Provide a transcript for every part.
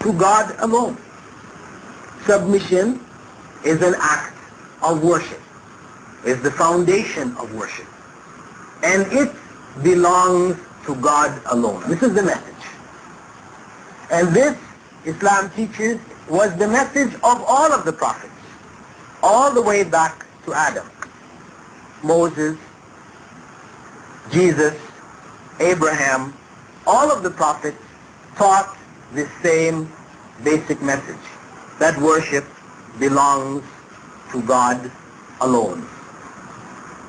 to God alone. Submission is an act of worship, is the foundation of worship, and it belongs to God alone. This is the message. And this, Islam teaches, was the message of all of the prophets, all the way back to Adam, Moses, Jesus, Abraham. All of the prophets taught the same basic message, that worship belongs to God alone.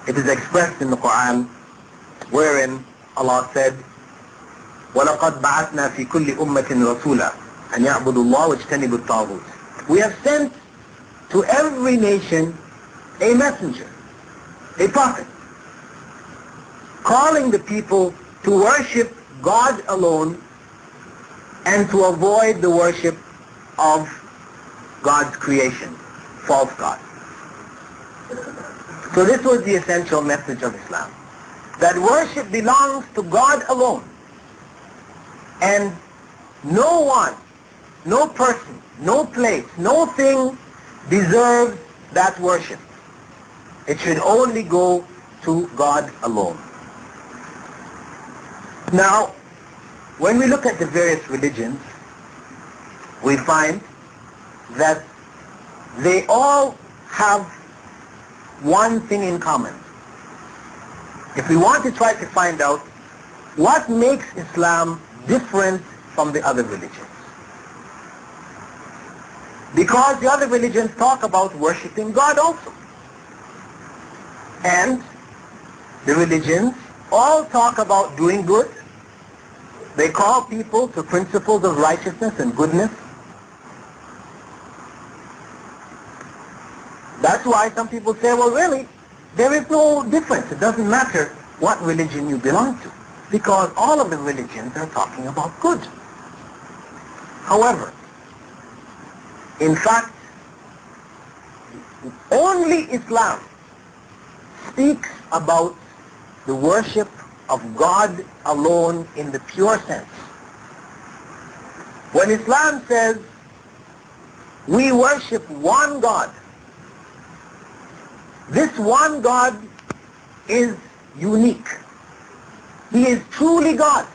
It is expressed in the Quran, wherein Allah said, وَلَقَدْ بَعَثْنَا فِي كُلِّ أُمَّةٍ رَسُولًا أَنْ يَعْبُدُوا اللَّهَ وَاجْتَنِبُوا الطَّاغُوتَ. We have sent to every nation a messenger, a prophet, calling the people to worship God alone and to avoid the worship of God's creation, false gods. So this was the essential message of Islam, that worship belongs to God alone, and no one, no person, no place, no thing deserves that worship. It should only go to God alone. Now, when we look at the various religions, we find that they all have one thing in common. If we want to try to find out what makes Islam different from the other religions, because the other religions talk about worshiping God also, and the religions all talk about doing good. They call people to principles of righteousness and goodness. That's why some people say, well, really, there is no difference. It doesn't matter what religion you belong to, because all of the religions are talking about good. However, in fact, only Islam speaks about the worship of God alone in the pure sense. When Islam says we worship one God, this one God is unique. He is truly God.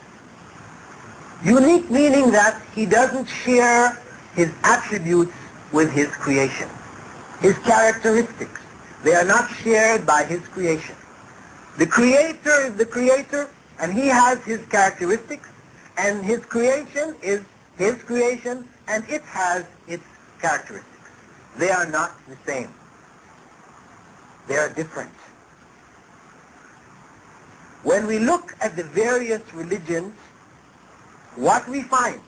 Unique meaning that he doesn't share his attributes with his creation. His characteristics, they are not shared by his creation. The Creator is the Creator, and he has his characteristics, and his creation is his creation, and it has its characteristics. They are not the same. They are different. When we look at the various religions, what we find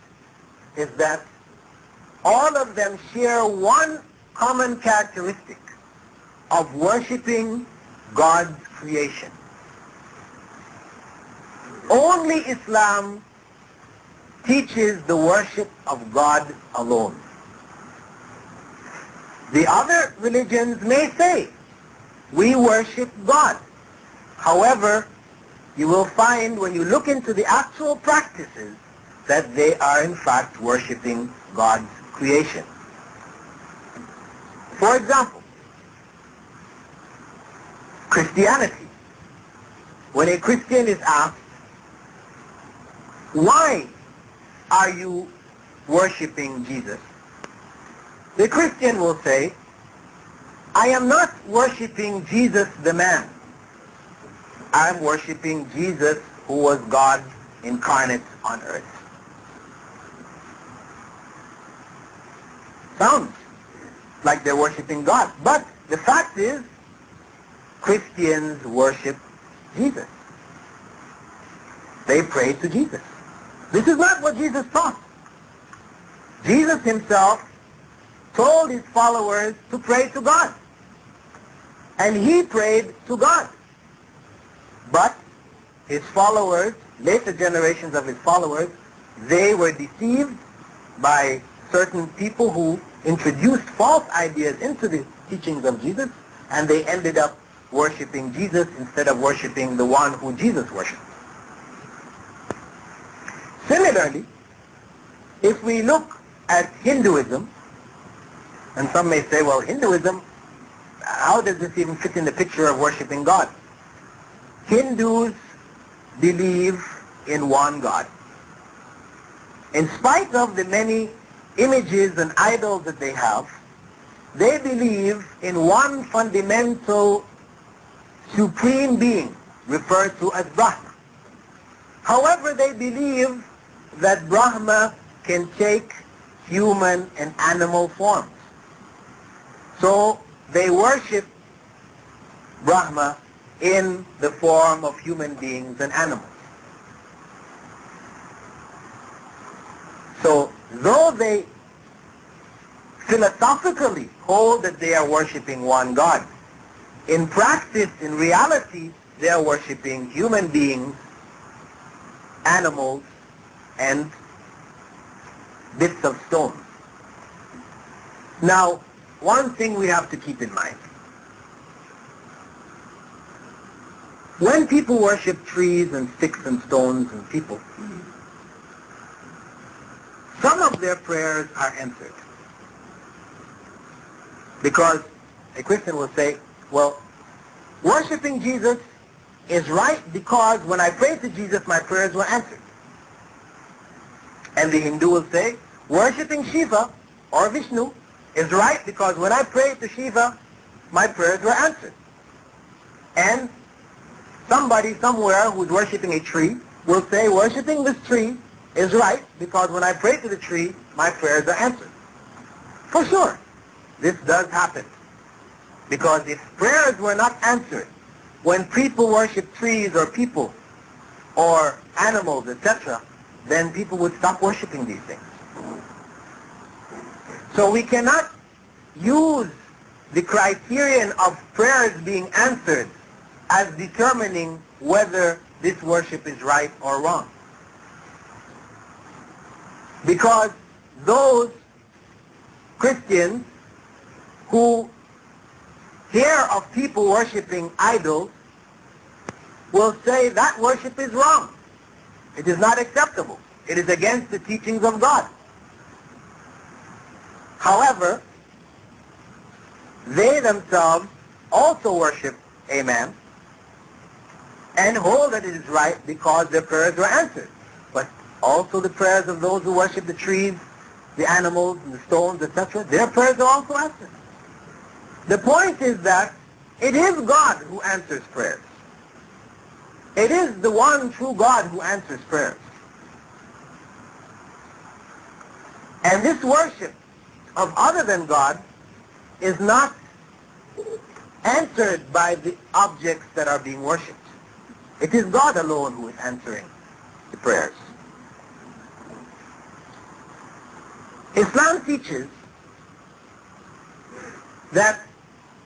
is that all of them share one common characteristic of worshiping God's creation. Only Islam teaches the worship of God alone. The other religions may say, we worship God. However, you will find when you look into the actual practices that they are in fact worshiping God's creation. For example, Christianity. When a Christian is asked, why are you worshiping Jesus? The Christian will say, I am not worshiping Jesus the man. I am worshiping Jesus who was God incarnate on earth. Sounds like they're worshiping God. But the fact is, Christians worship Jesus. They pray to Jesus. This is not what Jesus taught. Jesus himself told his followers to pray to God. And he prayed to God. But his followers, later generations of his followers, they were deceived by certain people who introduced false ideas into the teachings of Jesus, and they ended up worshiping Jesus instead of worshiping the one who Jesus worshipped. Similarly, if we look at Hinduism, and some may say, well, Hinduism, how does this even fit in the picture of worshiping God? Hindus believe in one God. In spite of the many images and idols that they have, they believe in one fundamental supreme being referred to as Brahma. However, they believe that Brahma can take human and animal forms. So they worship Brahma in the form of human beings and animals. So though they philosophically hold that they are worshiping one God, in practice, in reality, they are worshiping human beings, animals, and bits of stone. Now, one thing we have to keep in mind. When people worship trees and sticks and stones and people, some of their prayers are answered. Because a Christian will say, well, worshiping Jesus is right because when I pray to Jesus, my prayers were answered. And the Hindu will say, worshiping Shiva or Vishnu is right because when I pray to Shiva, my prayers were answered. And somebody somewhere who's worshiping a tree will say, worshiping this tree is right because when I pray to the tree, my prayers are answered. For sure, this does happen. Because if prayers were not answered, when people worship trees or people or animals, etc., then people would stop worshiping these things. So we cannot use the criterion of prayers being answered as determining whether this worship is right or wrong. Because those Christians who hear of people worshiping idols will say that worship is wrong. It is not acceptable. It is against the teachings of God. However, they themselves also worship a man and hold that it is right because their prayers were answered. But also the prayers of those who worship the trees, the animals, and the stones, etc., their prayers are also answered. The point is that it is God who answers prayers. It is the one true God who answers prayers. And this worship of other than God is not answered by the objects that are being worshipped. It is God alone who is answering the prayers. Islam teaches that,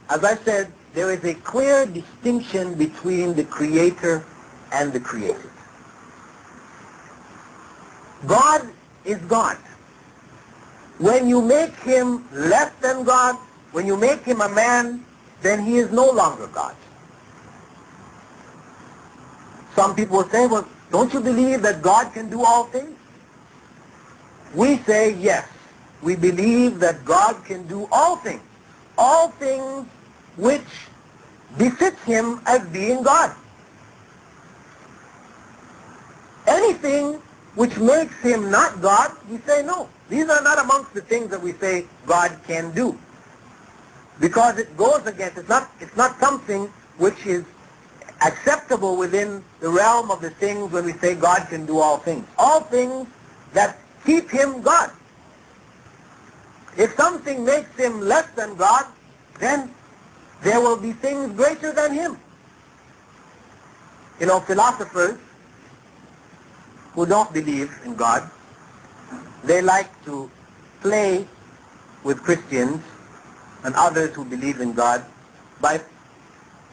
as I said, there is a clear distinction between the Creator and the created. God is God. When you make him less than God, when you make him a man, then he is no longer God. Some people will say, well, don't you believe that God can do all things? We say, yes, we believe that God can do all things which befits him as being God. Anything which makes him not God, we say no. These are not amongst the things that we say God can do. Because it goes against, it's not something which is acceptable within the realm of the things when we say God can do all things. All things that keep him God. If something makes him less than God, then there will be things greater than him. You know, philosophers who don't believe in God, they like to play with Christians and others who believe in God by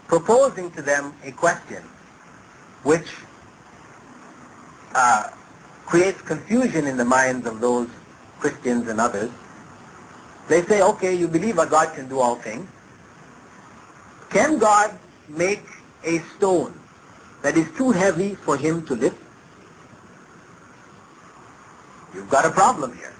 proposing to them a question which creates confusion in the minds of those Christians and others. They say, okay, you believe that God can do all things. Can God make a stone that is too heavy for him to lift? You've got a problem here.